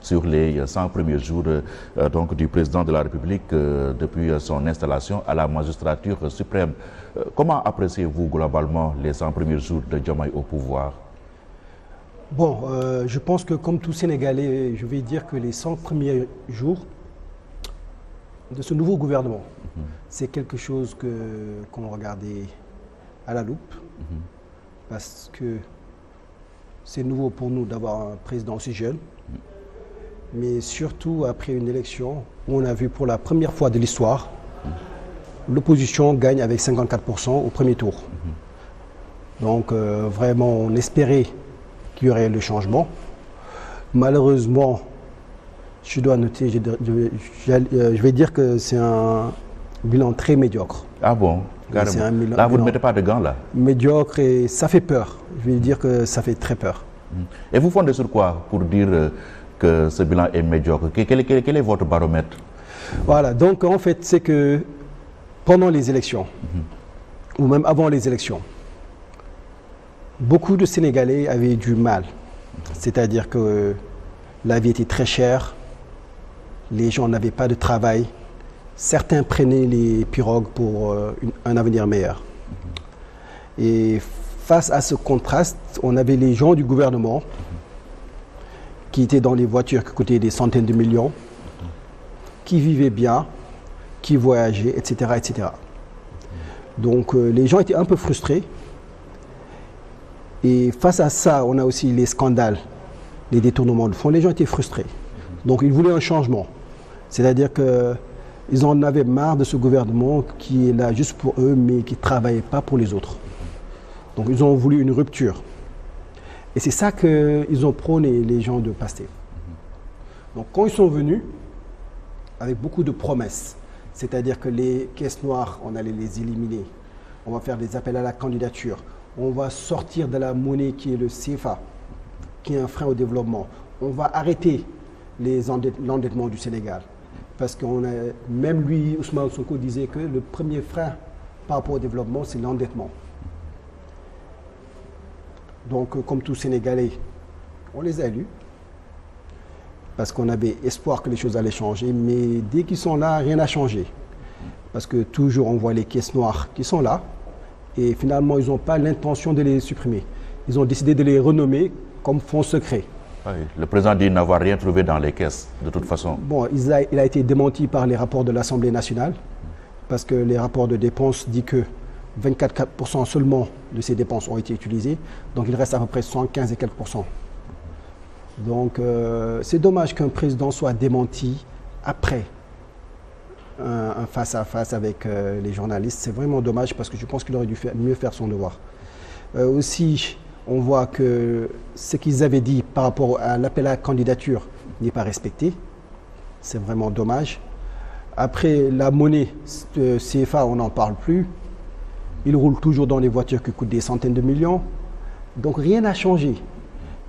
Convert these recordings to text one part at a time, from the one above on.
sur les 100 premiers jours donc, du président de la République depuis son installation à la magistrature suprême. Comment appréciez-vous globalement les 100 premiers jours de Diomaye au pouvoir? Bon, je pense que comme tout Sénégalais, je vais dire que les 100 premiers jours de ce nouveau gouvernement, c'est quelque chose qu'on regardait à la loupe, parce que c'est nouveau pour nous d'avoir un président aussi jeune, mais surtout après une élection où on a vu pour la première fois de l'histoire, l'opposition gagne avec 54% au premier tour. Donc vraiment, on espérait qu'il y aurait le changement. Malheureusement, je dois noter, je vais dire que c'est un bilan très médiocre. Ah bon? Carrément. Là, vous ne mettez pas de gants, là? Médiocre, et ça fait peur. Je vais dire que ça fait très peur. Et vous fondez sur quoi pour dire que ce bilan est médiocre? Quel est votre baromètre? Voilà, donc en fait, c'est que pendant les élections, ou même avant les élections, beaucoup de Sénégalais avaient du mal. C'est-à-dire que la vie était très chère, les gens n'avaient pas de travail, certains prenaient les pirogues pour un avenir meilleur. Et face à ce contraste, on avait les gens du gouvernement qui étaient dans les voitures qui coûtaient des centaines de millions, qui vivaient bien, qui voyageaient, etc., etc. Donc les gens étaient un peu frustrés. Et face à ça, on a aussi les scandales, les détournements de fonds. Les gens étaient frustrés. Donc ils voulaient un changement. C'est-à-dire qu'ils en avaient marre de ce gouvernement qui est là juste pour eux, mais qui ne travaillait pas pour les autres. Donc ils ont voulu une rupture. Et c'est ça qu'ils ont prôné, les gens de Pastef. Donc quand ils sont venus, avec beaucoup de promesses, c'est-à-dire que les caisses noires, on allait les éliminer, on va faire des appels à la candidature, on va sortir de la monnaie qui est le CFA, qui est un frein au développement, on va arrêter l'endettement du Sénégal. Parce que même lui, Ousmane Sonko, disait que le premier frein par rapport au développement, c'est l'endettement. Donc, comme tous Sénégalais, on les a élus parce qu'on avait espoir que les choses allaient changer, mais dès qu'ils sont là, rien n'a changé. Parce que toujours, on voit les caisses noires qui sont là, et finalement, ils n'ont pas l'intention de les supprimer. Ils ont décidé de les renommer comme fonds secrets. Oui, le président dit n'avoir rien trouvé dans les caisses, de toute façon. Bon, il a été démenti par les rapports de l'Assemblée nationale, parce que les rapports de dépenses disent que 24% seulement de ces dépenses ont été utilisées, donc il reste à peu près 75 et quelques pourcents. Donc c'est dommage qu'un président soit démenti après un face-à-face avec les journalistes. C'est vraiment dommage parce que je pense qu'il aurait dû mieux faire son devoir. Aussi, on voit que ce qu'ils avaient dit par rapport à l'appel à la candidature n'est pas respecté. C'est vraiment dommage. Après, la monnaie CFA, on n'en parle plus. Il roule toujours dans les voitures qui coûtent des centaines de millions. Donc rien n'a changé.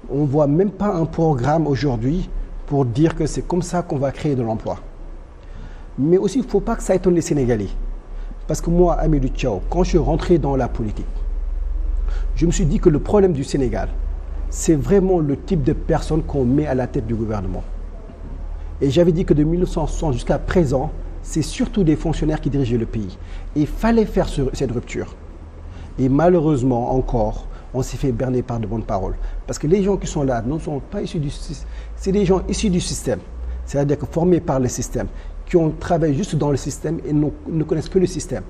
On ne voit même pas un programme aujourd'hui pour dire que c'est comme ça qu'on va créer de l'emploi. Mais aussi, il ne faut pas que ça étonne les Sénégalais. Parce que moi, Hamidou Thiaw, quand je suis rentré dans la politique, je me suis dit que le problème du Sénégal, c'est vraiment le type de personnes qu'on met à la tête du gouvernement. Et j'avais dit que de 1960 jusqu'à présent, c'est surtout des fonctionnaires qui dirigeaient le pays. Et il fallait faire cette rupture. Et malheureusement, encore, on s'est fait berner par de bonnes paroles. Parce que les gens qui sont là ne sont pas issus du système. C'est des gens issus du système. C'est-à-dire que formés par le système, qui ont travaillé juste dans le système et ne connaissent que le système.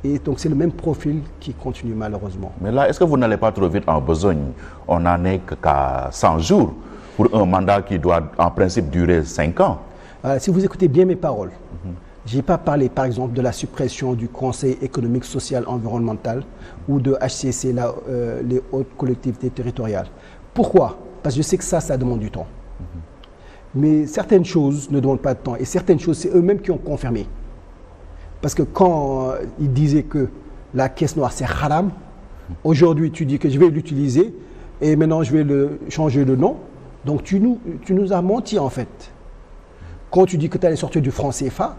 Et donc c'est le même profil qui continue malheureusement. Mais là, est-ce que vous n'allez pas trop vite en besogne? On n'en est qu'à 100 jours pour un mandat qui doit en principe durer 5 ans. Si vous écoutez bien mes paroles, je n'ai pas parlé par exemple de la suppression du Conseil économique, social, environnemental ou de HCC, les hautes collectivités territoriales. Pourquoi? Parce que je sais que ça demande du temps. Mais certaines choses ne demandent pas de temps et certaines choses, c'est eux-mêmes qui ont confirmé. Parce que quand ils disaient que la caisse noire c'est haram, aujourd'hui tu dis que je vais l'utiliser et maintenant je vais changer le nom. Donc tu nous as menti en fait. Quand tu dis que tu allais sortir du franc CFA,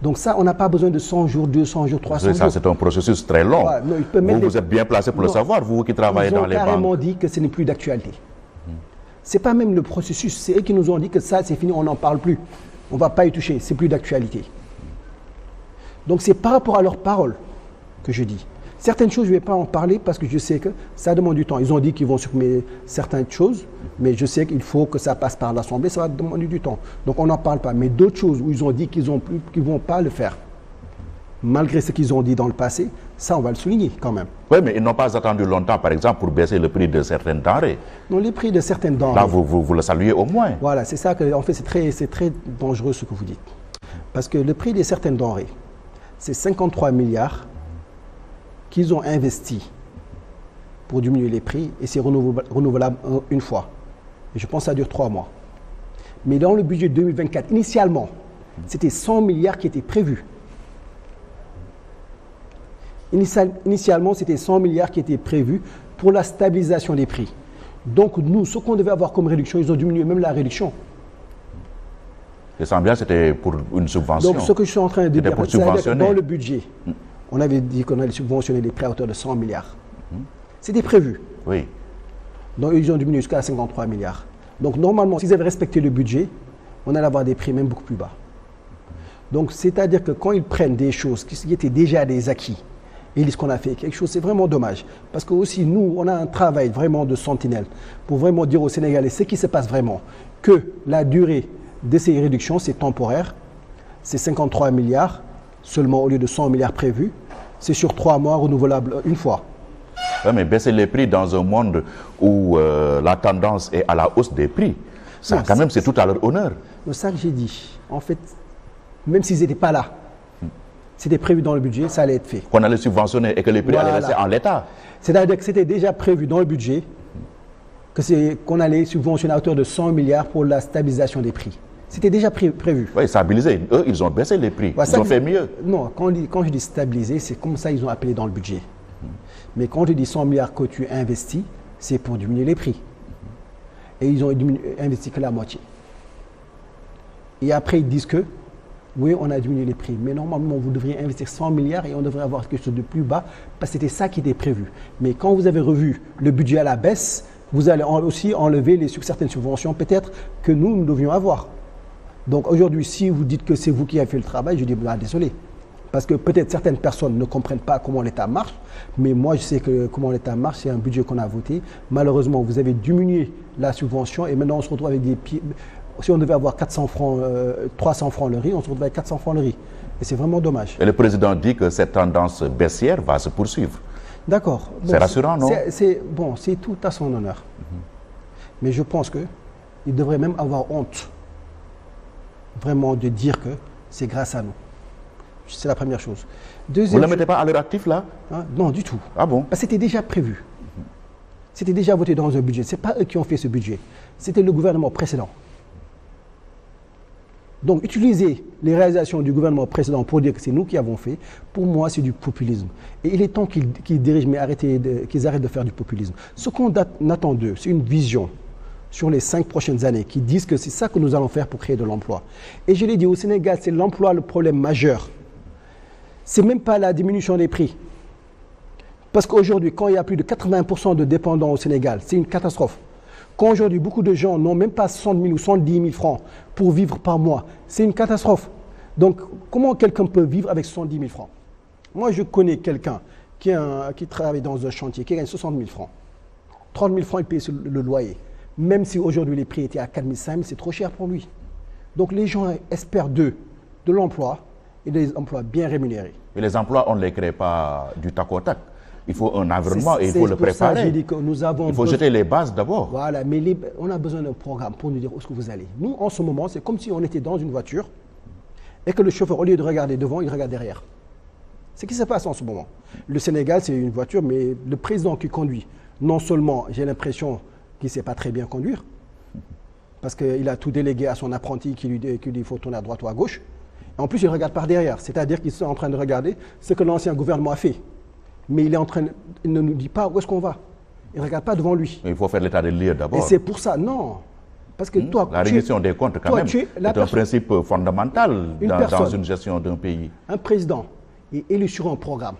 donc ça on n'a pas besoin de 100 jours, 200 jours, 300 jours. Ça c'est un processus très long. Ouais, non, vous êtes bien placé pour le savoir, vous qui travaillez dans les banques. Ils ont carrément dit que ce n'est plus d'actualité. C'est pas même le processus, c'est eux qui nous ont dit que ça c'est fini, on n'en parle plus. On ne va pas y toucher, c'est plus d'actualité. Donc c'est par rapport à leurs paroles que je dis. Certaines choses, je ne vais pas en parler parce que je sais que ça demande du temps. Ils ont dit qu'ils vont supprimer certaines choses, mais je sais qu'il faut que ça passe par l'Assemblée, ça va demander du temps. Donc on n'en parle pas. Mais d'autres choses où ils ont dit qu'ils ne vont pas le faire, malgré ce qu'ils ont dit dans le passé, ça on va le souligner quand même. Oui, mais ils n'ont pas attendu longtemps, par exemple, pour baisser le prix de certaines denrées. Non, les prix de certaines denrées. Là, vous le saluez au moins. Voilà, c'est ça que, en fait, c'est très dangereux ce que vous dites. Parce que le prix de certaines denrées, c'est 53 milliards qu'ils ont investi pour diminuer les prix et c'est renouvelable une fois. Et je pense que ça dure 3 mois. Mais dans le budget 2024, initialement, c'était 100 milliards qui étaient prévus. Initialement, c'était 100 milliards qui étaient prévus pour la stabilisation des prix. Donc nous, ce qu'on devait avoir comme réduction, ils ont diminué même la réduction. Les 100 milliards, c'était pour une subvention. Donc ce que je suis en train de dire, pour c'est que dans le budget, on avait dit qu'on allait subventionner les prêts à hauteur de 100 milliards. C'était prévu. Oui. Donc ils ont diminué jusqu'à 53 milliards. Donc normalement, s'ils avaient respecté le budget, on allait avoir des prix même beaucoup plus bas. Donc c'est-à-dire que quand ils prennent des choses qui étaient déjà des acquis, et ils disent qu'on a fait quelque chose, c'est vraiment dommage. Parce que aussi, nous, on a un travail vraiment de sentinelle pour vraiment dire aux Sénégalais ce qui se passe vraiment, que la durée de ces réductions, c'est temporaire, c'est 53 milliards, seulement au lieu de 100 milliards prévus, c'est sur 3 mois renouvelable une fois. Oui, mais baisser les prix dans un monde où la tendance est à la hausse des prix, ça non, quand même c'est tout à leur honneur. C'est ça que j'ai dit. En fait, même s'ils n'étaient pas là, c'était prévu dans le budget, ça allait être fait. Qu'on allait subventionner et que les prix allaient rester en l'état. C'est-à-dire que c'était déjà prévu dans le budget qu'on allait subventionner à hauteur de 100 milliards pour la stabilisation des prix. C'était déjà prévu. Oui, stabiliser. Eux, ils ont baissé les prix. Ils ont fait mieux. Non, quand je dis stabiliser, c'est comme ça ils ont appelé dans le budget. Mais quand je dis 100 milliards que tu investis, c'est pour diminuer les prix. Et ils ont investi que la moitié. Et après, ils disent que oui, on a diminué les prix, mais normalement, vous devriez investir 100 milliards et on devrait avoir quelque chose de plus bas parce que c'était ça qui était prévu. Mais quand vous avez revu le budget à la baisse, vous allez aussi enlever certaines subventions peut-être que nous devions avoir. Donc aujourd'hui, si vous dites que c'est vous qui avez fait le travail, je dis désolé. Parce que peut-être certaines personnes ne comprennent pas comment l'État marche, mais moi je sais que comment l'État marche, c'est un budget qu'on a voté. Malheureusement, vous avez diminué la subvention et maintenant on se retrouve avec des pieds. Si on devait avoir 400 francs, 300 francs le riz, on se retrouve avec 400 francs le riz. Et c'est vraiment dommage. Et le président dit que cette tendance baissière va se poursuivre. D'accord. Bon, c'est rassurant, non? C'est tout à son honneur. Mais je pense qu'il devrait même avoir honte, vraiment, de dire que c'est grâce à nous. C'est la première chose. Vous ne le mettez pas à leur actif, là? Non, du tout. Ah bon? C'était déjà prévu. C'était déjà voté dans un budget. Ce n'est pas eux qui ont fait ce budget. C'était le gouvernement précédent. Donc, utiliser les réalisations du gouvernement précédent pour dire que c'est nous qui avons fait, pour moi, c'est du populisme. Et il est temps qu'ils dirigent, mais qu'ils arrêtent de faire du populisme. Ce qu'on attend d'eux, c'est une vision sur les 5 prochaines années qui disent que c'est ça que nous allons faire pour créer de l'emploi. Et je l'ai dit, au Sénégal, c'est l'emploi le problème majeur. Ce n'est même pas la diminution des prix. Parce qu'aujourd'hui, quand il y a plus de 80% de dépendants au Sénégal, c'est une catastrophe. Quand aujourd'hui, beaucoup de gens n'ont même pas 60 000 ou 70 000 francs pour vivre par mois, c'est une catastrophe. Donc, comment quelqu'un peut vivre avec 70 000 francs? Moi, je connais quelqu'un qui travaille dans un chantier, qui gagne 60 000 francs. 30 000 francs, il paye le loyer. Même si aujourd'hui les prix étaient à 4 000, 5 000, c'est trop cher pour lui. Donc, les gens espèrent de l'emploi et des emplois bien rémunérés. Mais les emplois, on ne les crée pas du tac au tac. Il faut un environnement et il faut le préparer. Ça, dit que nous avons il faut jeter les bases d'abord. Voilà, mais on a besoin d'un programme pour nous dire où est-ce que vous allez. Nous, en ce moment, c'est comme si on était dans une voiture et que le chauffeur, au lieu de regarder devant, il regarde derrière. C'est ce qui se passe en ce moment. Le Sénégal, c'est une voiture, mais le président qui conduit, non seulement, j'ai l'impression qu'il ne sait pas très bien conduire, parce qu'il a tout délégué à son apprenti qui lui dit qu'il faut tourner à droite ou à gauche. Et en plus, il regarde par derrière, c'est-à-dire qu'il est en train de regarder ce que l'ancien gouvernement a fait. Mais il ne nous dit pas où est-ce qu'on va. Il ne regarde pas devant lui. Mais il faut faire l'état des lieux d'abord. Et c'est pour ça, non. Parce que toi, la reddition des comptes, quand même, c'est un principe fondamental dans une gestion d'un pays. Un président est élu sur un programme.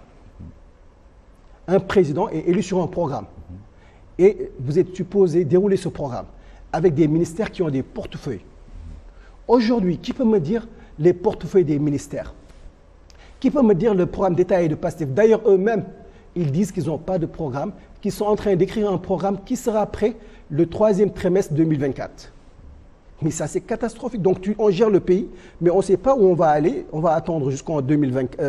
Un président est élu sur un programme. Et vous êtes supposé dérouler ce programme. avec des ministères qui ont des portefeuilles. Aujourd'hui, qui peut me dire les portefeuilles des ministères? Qui peut me dire le programme détaillé de PASTEF? D'ailleurs, eux-mêmes, ils disent qu'ils n'ont pas de programme, qu'ils sont en train d'écrire un programme qui sera prêt le 3e trimestre 2024. Mais ça, c'est catastrophique. Donc, on gère le pays, mais on ne sait pas où on va aller. On va attendre jusqu'en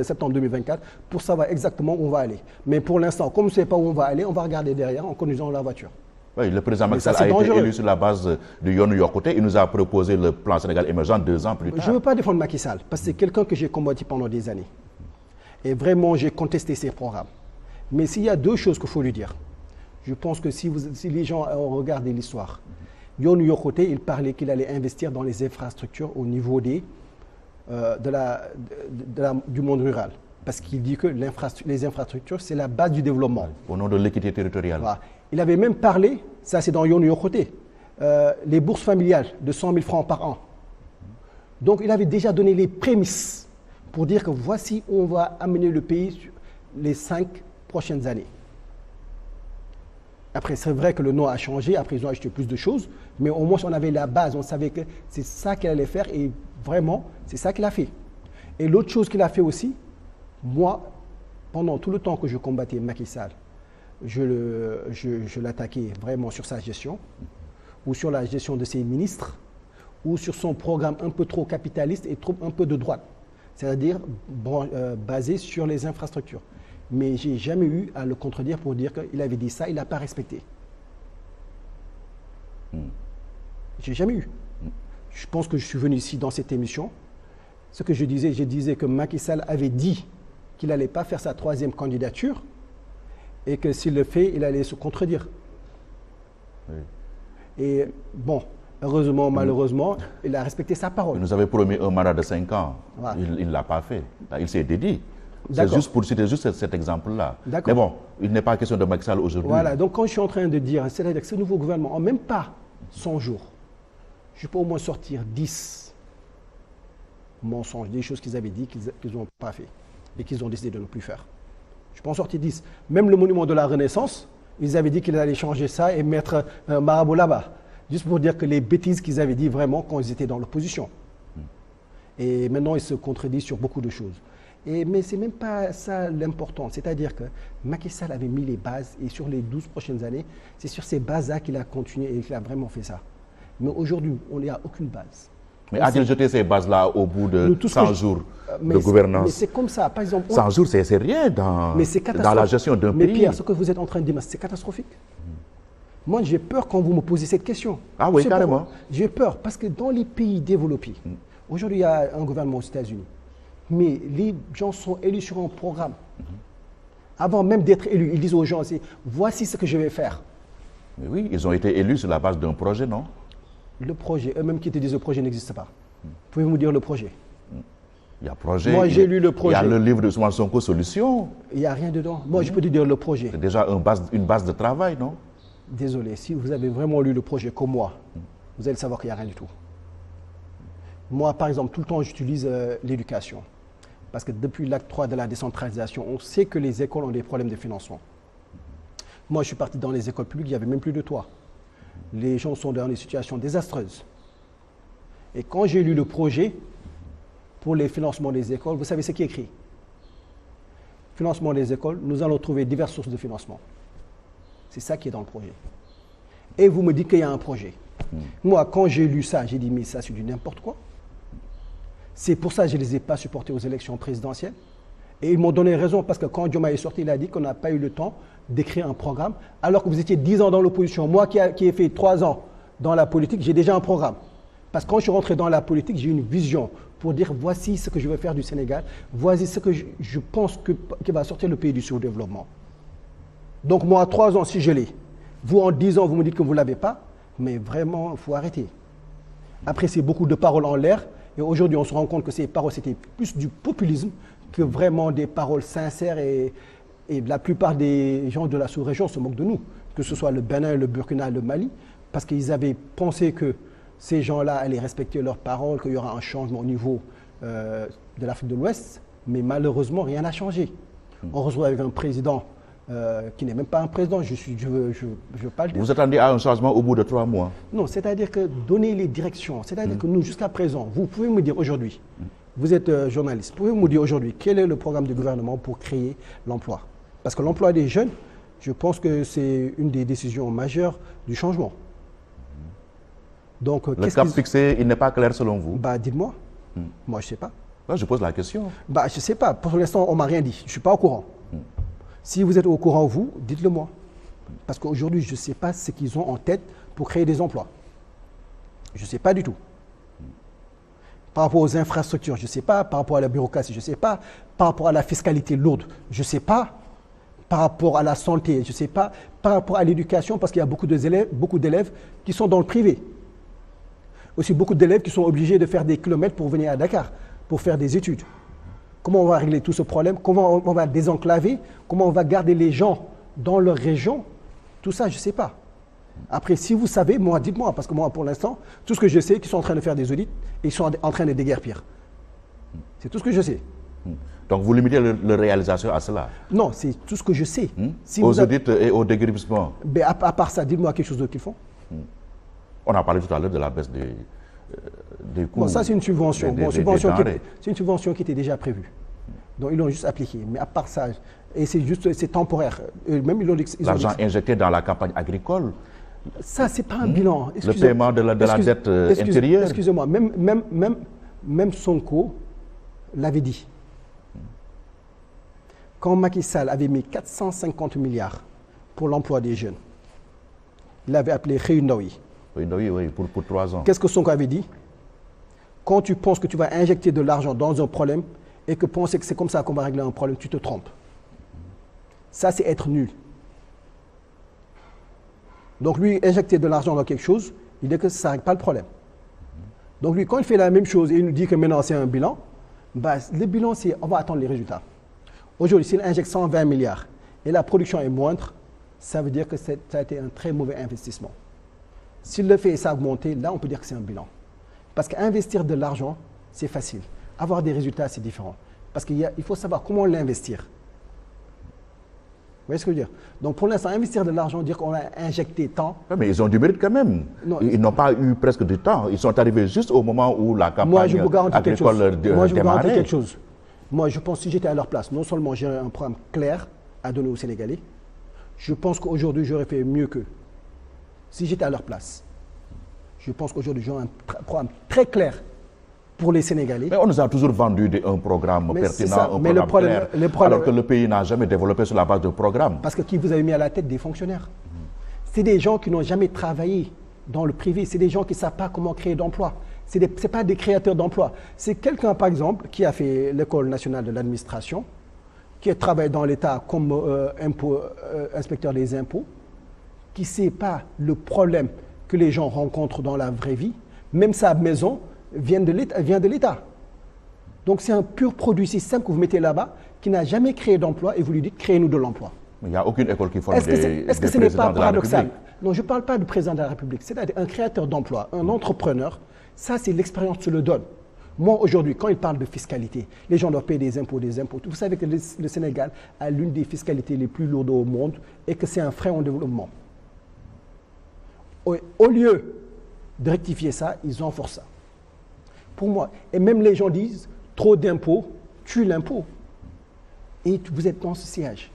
septembre 2024 pour savoir exactement où on va aller. Mais pour l'instant, comme on ne sait pas où on va aller, on va regarder derrière en conduisant la voiture. Oui, le président Macky Sall a été élu sur la base de Yoonu Yokkute. Il nous a proposé le plan Sénégal émergent 2 ans plus tard. Je ne veux pas défendre Macky Sall, parce que c'est quelqu'un que j'ai combattu pendant des années. Et vraiment, j'ai contesté ses programmes. Mais s'il y a 2 choses qu'il faut lui dire, je pense que si les gens ont regardé l'histoire, Yoonu Yokkute, il parlait qu'il allait investir dans les infrastructures au niveau du monde rural. Parce qu'il dit que les infrastructures, c'est la base du développement. Au nom de l'équité territoriale. Voilà. Il avait même parlé, ça c'est dans Yoonu Yokkute, les bourses familiales de 100 000 francs par an. Donc il avait déjà donné les prémices pour dire que voici où on va amener le pays sur les 5 prochaines années. Après, c'est vrai que le nom a changé, après ils ont acheté plus de choses, mais au moins on avait la base, on savait que c'est ça qu'il allait faire et vraiment, c'est ça qu'il a fait. Et l'autre chose qu'il a fait aussi, moi, pendant tout le temps que je combattais Macky Sall, je l'attaquais vraiment sur sa gestion, ou sur la gestion de ses ministres, ou sur son programme un peu trop capitaliste et un peu de droite, c'est-à-dire basé sur les infrastructures. Mais je n'ai jamais eu à le contredire pour dire qu'il avait dit ça, il n'a pas respecté. Je n'ai jamais eu. Je pense que je suis venu ici dans cette émission. Ce que je disais que Macky Sall avait dit qu'il n'allait pas faire sa 3e candidature et que s'il le fait, il allait se contredire. Oui. Et bon, heureusement, malheureusement, il a respecté sa parole. Il nous avait promis un mandat de 5 ans. Voilà. Il ne l'a pas fait. Il s'est dédié. C'est juste pour citer juste cet exemple-là. Mais bon, il n'est pas question de Macky Sall aujourd'hui. Voilà, donc quand je suis en train de dire, c'est-à-dire que ce nouveau gouvernement, en même pas 100 jours, je peux au moins sortir 10 mensonges, des choses qu'ils avaient dit qu'ils n'ont pas fait et qu'ils ont décidé de ne plus faire. Je peux en sortir 10. Même le monument de la Renaissance, ils avaient dit qu'ils allaient changer ça et mettre un marabout là-bas. Juste pour dire que les bêtises qu'ils avaient dit vraiment quand ils étaient dans l'opposition. Et maintenant, ils se contredisent sur beaucoup de choses. Mais ce n'est même pas ça l'important. C'est-à-dire que Macky Sall avait mis les bases et sur les 12 prochaines années, c'est sur ces bases-là qu'il a continué et qu'il a vraiment fait ça. Mais aujourd'hui, on n'y a aucune base. Mais a-t-il jeté ces bases-là au bout de 100 jours de gouvernance? Mais c'est comme ça. Par exemple, 100 jours, c'est rien dans la gestion d'un pays. Mais Pierre, ce que vous êtes en train de dire, c'est catastrophique. Moi, j'ai peur quand vous me posez cette question. Ah oui, carrément. J'ai peur parce que dans les pays développés, aujourd'hui, il y a un gouvernement aux États-Unis. Mais les gens sont élus sur un programme. Avant même d'être élus, ils disent aux gens, voici ce que je vais faire. Mais oui, ils ont été élus sur la base d'un projet, non? Le projet, eux-mêmes qui te disent le projet n'existe pas. Pouvez-vous me dire le projet? Il y a projet. Moi, j'ai lu le projet. Il y a le livre de Ousmane Sonko, Solutions. Il n'y a rien dedans. Moi, je peux te dire le projet. C'est déjà une base de travail, non? Désolé, si vous avez vraiment lu le projet comme moi, vous allez savoir qu'il n'y a rien du tout. Moi, par exemple, tout le temps, j'utilise l'éducation. Parce que depuis l'acte 3 de la décentralisation, on sait que les écoles ont des problèmes de financement. Moi, je suis parti dans les écoles publiques, il n'y avait même plus de toit. Les gens sont dans des situations désastreuses. Et quand j'ai lu le projet pour les financements des écoles, vous savez ce qui est écrit? Financement des écoles, nous allons trouver diverses sources de financement. C'est ça qui est dans le projet. Et vous me dites qu'il y a un projet. Moi, quand j'ai lu ça, j'ai dit, mais ça, c'est du n'importe quoi. C'est pour ça que je ne les ai pas supportés aux élections présidentielles. Et ils m'ont donné raison, parce que quand Diomaye est sorti, il a dit qu'on n'a pas eu le temps d'écrire un programme, alors que vous étiez 10 ans dans l'opposition. Moi qui ai fait 3 ans dans la politique, j'ai déjà un programme. Parce que quand je suis rentré dans la politique, j'ai eu une vision pour dire, voici ce que je veux faire du Sénégal, voici ce que je pense qui va sortir le pays du sous-développement. Donc moi, à 3 ans, si je l'ai, vous en 10 ans, vous me dites que vous ne l'avez pas, mais vraiment, il faut arrêter. Après, c'est beaucoup de paroles en l'air. Et aujourd'hui, on se rend compte que ces paroles, c'était plus du populisme que vraiment des paroles sincères. Et la plupart des gens de la sous-région se moquent de nous, que ce soit le Bénin, le Burkina, le Mali, parce qu'ils avaient pensé que ces gens-là allaient respecter leurs paroles, qu'il y aura un changement au niveau de l'Afrique de l'Ouest. Mais malheureusement, rien n'a changé. On se retrouve avec un président qui n'est même pas un président, je veux pas le dire. Vous attendez à un changement au bout de 3 mois? Non, c'est-à-dire que donner les directions, c'est-à-dire que nous, jusqu'à présent, vous pouvez me dire aujourd'hui, vous êtes journaliste, pouvez me dire aujourd'hui quel est le programme du gouvernement pour créer l'emploi? Parce que l'emploi des jeunes, je pense que c'est une des décisions majeures du changement. Donc, le cap fixé, il n'est pas clair selon vous? Bah, dites-moi. Moi, je ne sais pas. Là, je pose la question. Bah, je ne sais pas. Pour l'instant, on ne m'a rien dit. Je ne suis pas au courant. Si vous êtes au courant, vous, dites-le moi. Parce qu'aujourd'hui, je ne sais pas ce qu'ils ont en tête pour créer des emplois. Je ne sais pas du tout. Par rapport aux infrastructures, je ne sais pas. Par rapport à la bureaucratie, je ne sais pas. Par rapport à la fiscalité lourde, je ne sais pas. Par rapport à la santé, je ne sais pas. Par rapport à l'éducation, parce qu'il y a beaucoup d'élèves qui sont dans le privé. Aussi beaucoup d'élèves qui sont obligés de faire des kilomètres pour venir à Dakar, pour faire des études. Comment on va régler tout ce problème? Comment on va désenclaver? Comment on va garder les gens dans leur région? Tout ça, je ne sais pas. Après, si vous savez, moi, dites-moi, parce que moi, pour l'instant, tout ce que je sais, qu'ils sont en train de faire des audits et ils sont en train de déguerpir. C'est tout ce que je sais. Donc, vous limitez le réalisation à cela? Non, c'est tout ce que je sais. Si aux audits et au déguerpissement? Mais à part ça, dites-moi quelque chose d'autre qu'ils font. On a parlé tout à l'heure de la baisse des coûts. Bon, ça, c'est une subvention. C'est une subvention qui était déjà prévue. Donc, ils l'ont juste appliquée. Mais à part ça, et c'est temporaire. Même l'argent injecté dans la campagne agricole. Ça, c'est pas un bilan. Le paiement de la dette intérieure. Excusez-moi, même Sonko l'avait dit. Quand Macky Sall avait mis 450 milliards pour l'emploi des jeunes, il avait appelé Réunoui. Oui, pour 3 ans. Qu'est-ce que Sonko avait dit? Quand tu penses que tu vas injecter de l'argent dans un problème et que penser que c'est comme ça qu'on va régler un problème, tu te trompes. Ça, c'est être nul. Donc lui, injecter de l'argent dans quelque chose, il dit que ça ne règle pas le problème. Donc lui, quand il fait la même chose et il nous dit que maintenant c'est un bilan, bah, le bilan, c'est on va attendre les résultats. Aujourd'hui, s'il injecte 120 milliards et la production est moindre, ça veut dire que ça a été un très mauvais investissement. S'il le fait et ça a augmenté, là, on peut dire que c'est un bilan. Parce qu'investir de l'argent, c'est facile. Avoir des résultats, c'est différent. Parce qu'il faut savoir comment l'investir. Vous voyez ce que je veux dire? Donc, pour l'instant, investir de l'argent, dire qu'on a injecté tant... Mais ils ont du mérite quand même. Non, ils n'ont pas eu presque du temps. Ils sont arrivés juste au moment où la campagne agricole démarrait. Moi, je vous garantis quelque chose. Moi, je pense que si j'étais à leur place, non seulement j'aurais un programme clair à donner aux Sénégalais, je pense qu'aujourd'hui, j'aurais fait mieux qu'eux. Si j'étais à leur place, je pense qu'aujourd'hui, j'aurais un programme très clair pour les Sénégalais. Mais on nous a toujours vendu un programme pertinent, un programme clair, alors que le pays n'a jamais développé sur la base de programme. Parce que qui vous avez mis à la tête? Des fonctionnaires. C'est des gens qui n'ont jamais travaillé dans le privé. C'est des gens qui ne savent pas comment créer d'emplois. Ce n'est pas des créateurs d'emplois. C'est quelqu'un, par exemple, qui a fait l'École nationale de l'administration, qui a travaillé dans l'État comme inspecteur des impôts, qui ne sait pas le problème que les gens rencontrent dans la vraie vie. Même sa maison vient de l'État. Donc c'est un pur produit système que vous mettez là-bas, qui n'a jamais créé d'emploi, et vous lui dites, créez-nous de l'emploi. Il n'y a aucune école qui forme des Est-ce que ce n'est pas paradoxal? République? Non, je ne parle pas du président de la République. C'est-à-dire un créateur d'emploi, un entrepreneur, ça c'est l'expérience qui le donne. Moi, aujourd'hui, quand il parle de fiscalité, les gens doivent payer des impôts. Vous savez que le Sénégal a l'une des fiscalités les plus lourdes au monde et que c'est un frein au développement. Au lieu de rectifier ça, ils enforcent ça. Pour moi, et même les gens disent, trop d'impôts tue l'impôt. Et vous êtes dans ce siège.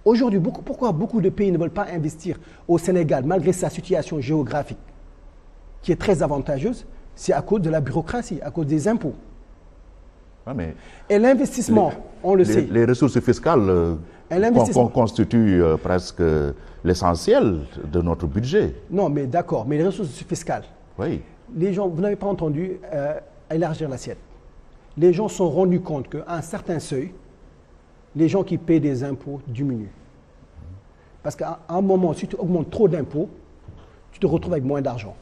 Aujourd'hui, pourquoi beaucoup de pays ne veulent pas investir au Sénégal, malgré sa situation géographique, qui est très avantageuse? C'est à cause de la bureaucratie, à cause des impôts. Ah, mais et l'investissement, on le sait. Les ressources fiscales constituent presque l'essentiel de notre budget. Non, mais d'accord, mais les ressources fiscales, oui. Les gens, vous n'avez pas entendu élargir l'assiette. Les gens se sont rendus compte qu'à un certain seuil, les gens qui paient des impôts diminuent. Parce qu'à un moment, si tu augmentes trop d'impôts, tu te retrouves avec moins d'argent.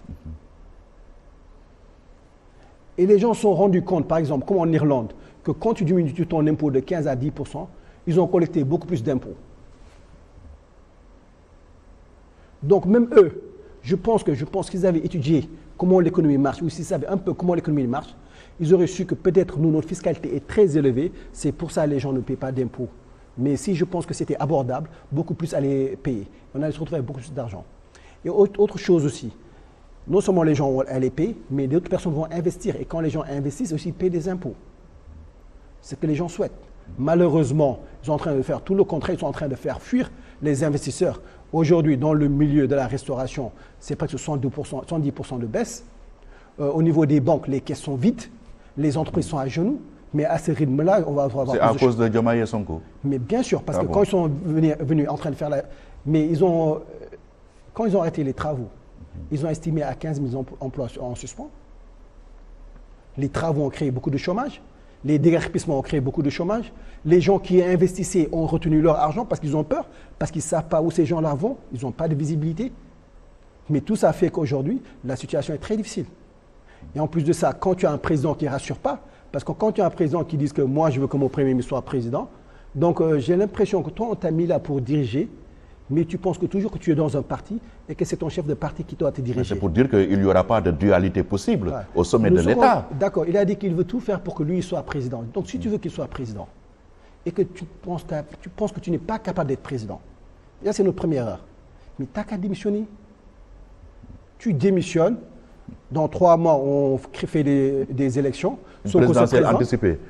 Et les gens se sont rendus compte, par exemple, comme en Irlande, que quand tu diminues ton impôt de 15 à 10%, ils ont collecté beaucoup plus d'impôts. Donc même eux, je pense qu'ils avaient étudié comment l'économie marche, ou s'ils savaient un peu comment l'économie marche, ils auraient su que peut-être nous, notre fiscalité est très élevée, c'est pour ça que les gens ne paient pas d'impôts. Mais si je pense que c'était abordable, beaucoup plus allaient payer. On allait se retrouver avec beaucoup plus d'argent. Et autre chose aussi, non seulement les gens allaient payer, mais d'autres personnes vont investir. Et quand les gens investissent, aussi ils paient des impôts. C'est ce que les gens souhaitent. Malheureusement, ils sont en train de faire tout le contraire, ils sont en train de faire fuir les investisseurs. Aujourd'hui, dans le milieu de la restauration, c'est presque 70% de baisse. Au niveau des banques, les caisses sont vides, les entreprises sont à genoux. Mais à ce rythme-là, on va avoir c'est à cause de Diomaye et Sonko. Mais bien sûr, parce que quand ils sont venus en train de faire la... Mais quand ils ont arrêté les travaux, ils ont estimé à 15 000 emplois en suspens. Les travaux ont créé beaucoup de chômage. Les déguerpissements ont créé beaucoup de chômage. Les gens qui investissaient ont retenu leur argent parce qu'ils ont peur, parce qu'ils ne savent pas où ces gens-là vont. Ils n'ont pas de visibilité. Mais tout ça fait qu'aujourd'hui, la situation est très difficile. Et en plus de ça, quand tu as un président qui ne rassure pas, parce que quand tu as un président qui dit que moi, je veux que mon Premier ministre soit président, donc j'ai l'impression que toi, on t'a mis là pour diriger, mais tu penses que toujours que tu es dans un parti et que c'est ton chef de parti qui doit te diriger. C'est pour dire qu'il n'y aura pas de dualité possible au sommet de l'État. D'accord, il a dit qu'il veut tout faire pour que lui soit président. Donc si tu veux qu'il soit président et que tu penses que tu n'es pas capable d'être président, là c'est notre première erreur. Mais tu n'as qu'à démissionner. Tu démissionnes. Dans 3 mois, on fait des élections. Une présidentielle anticipée.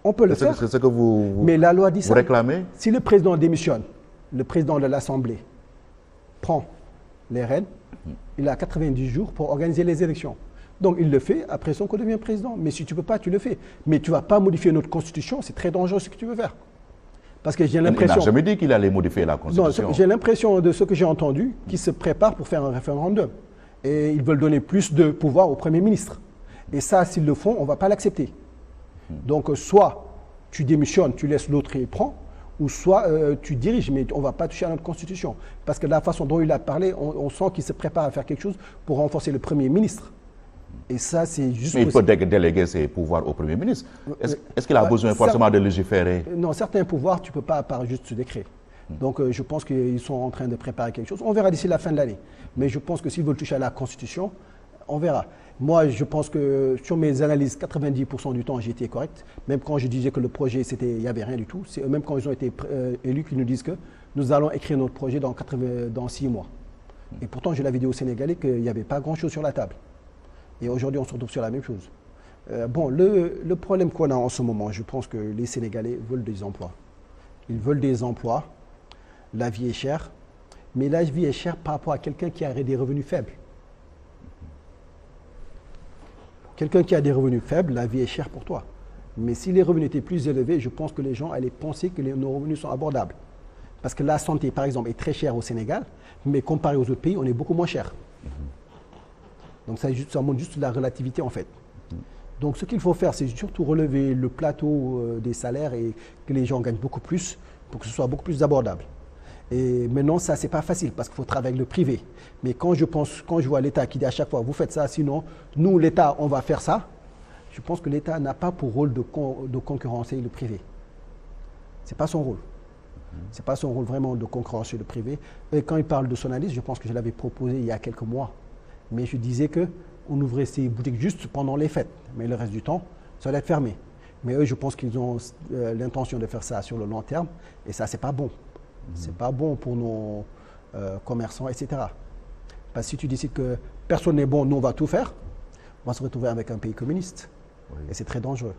On peut le faire. C'est ce que vous Mais la loi dit ça. Vous réclamez. Si le président démissionne, le président de l'Assemblée prend les rênes, il a 90 jours pour organiser les élections. Donc il le fait, après Sonko devient président. Mais si tu ne peux pas, tu le fais. Mais tu ne vas pas modifier notre constitution, c'est très dangereux ce que tu veux faire. Parce que j'ai l'impression... Il n'a jamais dit qu'il allait modifier la constitution. Non, j'ai l'impression de ce que j'ai entendu, qu'il se prépare pour faire un référendum. Et ils veulent donner plus de pouvoir au Premier ministre. Et ça, s'ils le font, on ne va pas l'accepter. Donc, soit tu démissionnes, tu laisses l'autre et il prend, ou soit tu diriges, mais on ne va pas toucher à notre Constitution. Parce que la façon dont il a parlé, on sent qu'il se prépare à faire quelque chose pour renforcer le Premier ministre. Et ça, c'est juste... Mais il faut déléguer ses pouvoirs au Premier ministre. Est-ce qu'il a besoin forcément de légiférer? Non, certains pouvoirs, tu ne peux pas par juste ce décret. Donc je pense qu'ils sont en train de préparer quelque chose. On verra d'ici la fin de l'année. Mais je pense que s'ils veulent toucher à la Constitution, on verra. Moi, je pense que sur mes analyses, 90% du temps, j'ai été correct. Même quand je disais que le projet, il n'y avait rien du tout. C'est eux-mêmes quand ils ont été élus qu'ils nous disent que nous allons écrire notre projet dans 6 mois. Et pourtant, je l'avais dit aux Sénégalais qu'il n'y avait pas grand-chose sur la table. Et aujourd'hui, on se retrouve sur la même chose. Bon, le problème qu'on a en ce moment, je pense que les Sénégalais veulent des emplois. Ils veulent des emplois. La vie est chère, mais la vie est chère par rapport à quelqu'un qui a des revenus faibles. Quelqu'un qui a des revenus faibles, la vie est chère pour toi. Mais si les revenus étaient plus élevés, je pense que les gens allaient penser que nos revenus sont abordables. Parce que la santé, par exemple, est très chère au Sénégal, mais comparé aux autres pays, on est beaucoup moins cher. Donc ça montre juste la relativité en fait. Donc ce qu'il faut faire, c'est surtout relever le plateau des salaires et que les gens gagnent beaucoup plus pour que ce soit beaucoup plus abordable. Et maintenant, ça, c'est pas facile parce qu'il faut travailler avec le privé. Mais quand je vois l'État qui dit à chaque fois, vous faites ça, sinon, nous, l'État, on va faire ça, je pense que l'État n'a pas pour rôle de concurrencer le privé. C'est pas son rôle. C'est pas son rôle vraiment de concurrencer le privé. Et quand il parle de Sonalis, je pense que je l'avais proposé il y a quelques mois. Mais je disais qu'on ouvrait ces boutiques juste pendant les fêtes. Mais le reste du temps, ça va être fermé. Mais eux, je pense qu'ils ont l'intention de faire ça sur le long terme. Et ça, c'est pas bon. C'est pas bon pour nos commerçants, etc. Parce que si tu décides que personne n'est bon, nous on va tout faire, on va se retrouver avec un pays communiste. Oui. Et c'est très dangereux.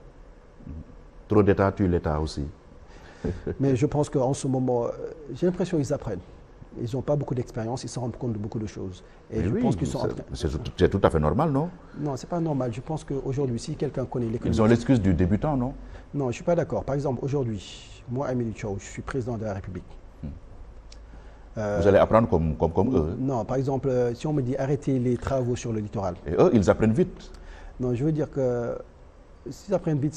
Trop d'État tue l'État aussi. Mais je pense qu'en ce moment, j'ai l'impression qu'ils apprennent. Ils n'ont pas beaucoup d'expérience, ils se rendent compte de beaucoup de choses. Et je pense qu'ils sont en train... C'est tout à fait normal, non? Non, c'est pas normal. Je pense qu'aujourd'hui, si quelqu'un connaît l'économie... Ils ont l'excuse du débutant, non? Non, je ne suis pas d'accord. Par exemple, aujourd'hui, moi, Amélie Tchao, je suis président de la République. Vous allez apprendre comme eux? Non, par exemple, si on me dit arrêtez les travaux sur le littoral. Et eux, ils apprennent vite? Non, je veux dire que s'ils apprennent vite,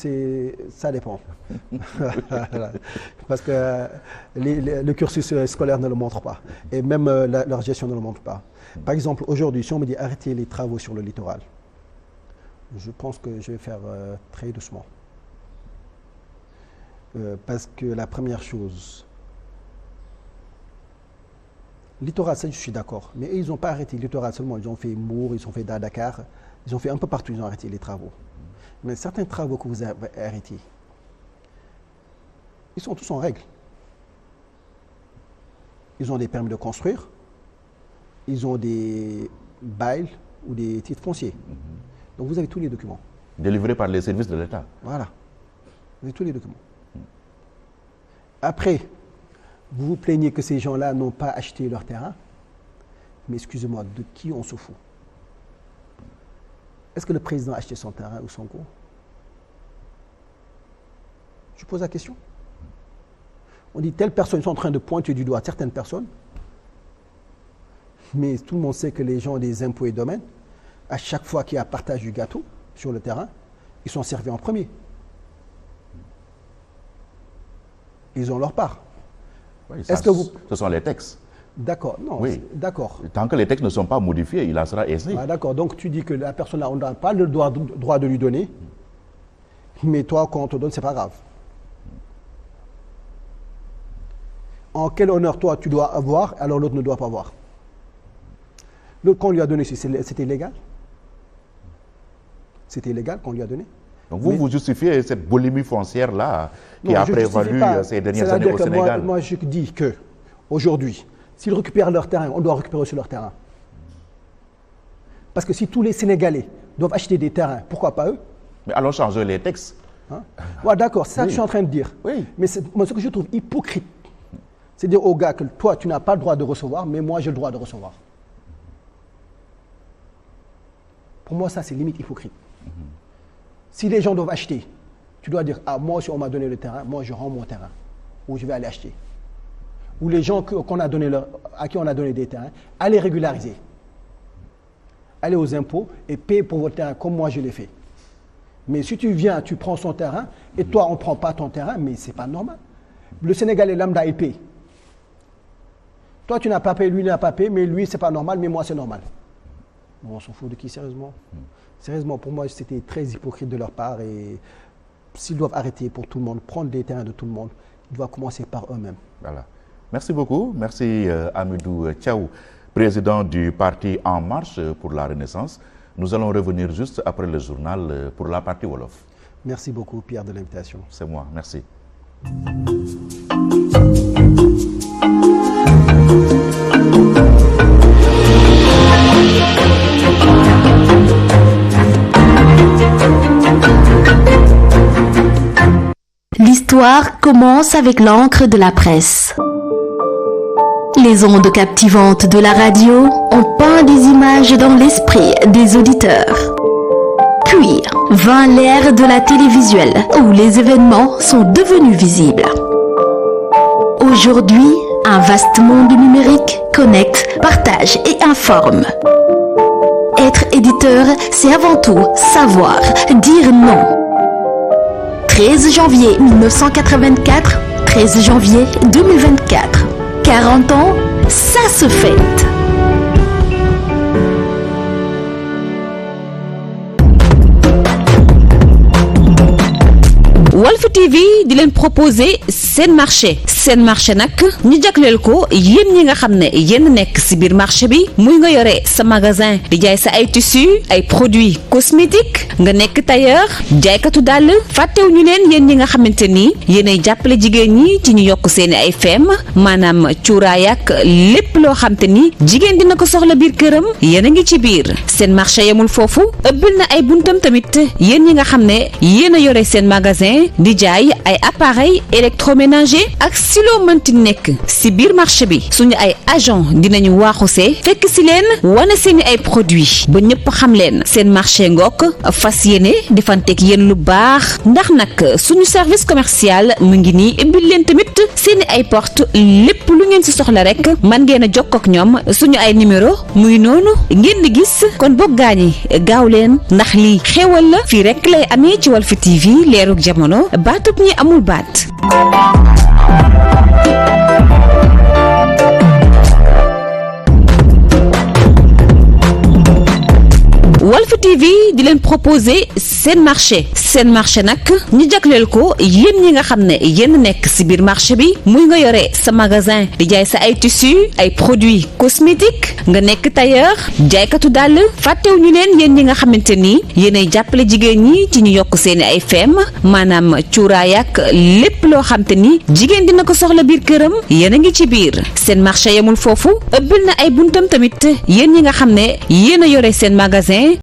ça dépend. Parce que le cursus scolaire ne le montre pas. Et même leur gestion ne le montre pas. Par exemple, aujourd'hui, si on me dit arrêtez les travaux sur le littoral, je pense que je vais faire très doucement. Parce que la première chose... Littoral, ça je suis d'accord. Mais ils n'ont pas arrêté le littoral seulement. Ils ont fait Mour, ils ont fait Dakar. Ils ont fait un peu partout, ils ont arrêté les travaux. Mais certains travaux que vous avez arrêtés, ils sont tous en règle. ils ont des permis de construire, ils ont des bails ou des titres fonciers. Donc vous avez tous les documents. Délivrés par les services de l'État. Voilà. Vous avez tous les documents. Après, vous vous plaignez que ces gens-là n'ont pas acheté leur terrain. Mais excusez-moi, de qui on se fout? Est-ce que le président a acheté son terrain ou son cours? Je pose la question. On dit telles personnes sont en train de pointer du doigt certaines personnes, mais tout le monde sait que les gens des impôts et domaines, à chaque fois qu'il y a partage du gâteau sur le terrain, ils sont servis en premier. Ils ont leur part. Oui, Est-ce que vous... Ce sont les textes. D'accord, non, oui. D'accord. Tant que les textes ne sont pas modifiés, il en sera aisé. Ah, d'accord, donc tu dis que la personne-là, on n'a pas le droit de lui donner, mais toi, quand on te donne, c'est pas grave. En quel honneur, toi, tu dois avoir, alors l'autre ne doit pas avoir? L'autre, qu'on lui a donné, c'était légal? C'était légal qu'on lui a donné? Donc vous justifiez cette boulimie foncière-là qui a prévalu ces dernières années au Sénégal. Moi, je dis que aujourd'hui, s'ils récupèrent leur terrain, on doit récupérer aussi leur terrain. Parce que si tous les Sénégalais doivent acheter des terrains, pourquoi pas eux? Mais allons changer les textes. Hein? Ouais, d'accord, c'est ça que je suis en train de dire. Oui. Mais moi, ce que je trouve hypocrite, c'est dire aux gars que toi, tu n'as pas le droit de recevoir, mais moi, j'ai le droit de recevoir. Pour moi, ça, c'est limite hypocrite. Si les gens doivent acheter, tu dois dire, ah, moi, si on m'a donné le terrain, moi, je rends mon terrain, ou je vais aller acheter. Ou les gens à qui on a donné des terrains, allez régulariser. Allez aux impôts et paye pour votre terrain, comme moi, je l'ai fait. Mais si tu viens, tu prends son terrain, et toi, on ne prend pas ton terrain, mais ce n'est pas normal. Le Sénégalais lambda, il paye. Toi, tu n'as pas payé, lui n'a pas payé, mais lui, c'est pas normal, mais moi, c'est normal. Bon, on s'en fout de qui, sérieusement? Sérieusement, pour moi, c'était très hypocrite de leur part. Et s'ils doivent arrêter pour tout le monde, prendre des terrains de tout le monde, ils doivent commencer par eux-mêmes. Voilà. Merci beaucoup. Merci Hamidou Thiaw, président du parti En Marche pour la Renaissance. Nous allons revenir juste après le journal pour la partie Wolof. Merci beaucoup, Pierre, de l'invitation. C'est moi. Merci. L'histoire commence avec l'encre de la presse. Les ondes captivantes de la radio ont peint des images dans l'esprit des auditeurs. Puis vint l'ère de la télévisuelle où les événements sont devenus visibles. Aujourd'hui, un vaste monde numérique connecte, partage et informe. Être éditeur, c'est avant tout savoir dire non. 13 janvier 1984, 13 janvier 2024. 40 ans, ça se fête. Walf TV di leen proposer seen marché nag ñu jagleel ko yéen ñi nga xam ne yéen nekk ci biir marché bi muy nga yore sa magasin di jaay sa ay tissus ay produits cosmétiques nga nekk tailleur jaaykatu dàll fàttewu ñu leen yéen ñi nga xamante ni yéenay jàppale jigéen ñi ci ñu yokk seeni ay feem maanaam cuuraay ak lépp loo xam te ni jigéen dina ko soxla biir këram yéen a ngi ci biir seen marché yemul foofu ëbbil na ay buntam tamit yéen ñi nga xam ne yéen a yore seen magasin di jaay ay appareil électroménager ak si loo mënti nekk si biir marché bi suñu ay agent dinañu waaxuse fekk si leen wane seeni ay produits ba ñëpp xam leen seen marché ngokk fas yéene defanteeg yéen lu baax ndax nag suñu service commercial mu ngi nii ibbil leen tamit seeni ay porte lépp lu ngeen si soxla rek man ngeen a jokkoo ak ñoom suñu ay numéro muy noonu ngeen di gis kon boog gaañi gaaw leen ndax lii xéewal la fii rek lay amee ci Walf TV leerug jamono baatub ñi amul baat. Walf TV di leen proposer seen marché nag ñu jagleel ko yéen ñi nga xam ne yéen nekk ci biir marché bi muy nga yore sa magasin di jaay sa ay tissus ay produits cosmétiques nga nekk tailleur jaaykatu dàll fàttewuñu leen yéen ñi nga xamante ni yéenay jàppale jigéen ñi ci ñu yokk seeni ay feem maanaam cuuraay ak lépp loo xam te ni jigéen dina ko soxla biir këram yéen a ngi ci biir seen marché yemul foofu ëbbil na ay buntam tamit yéen ñi nga xam ne yéen a yore seen magasin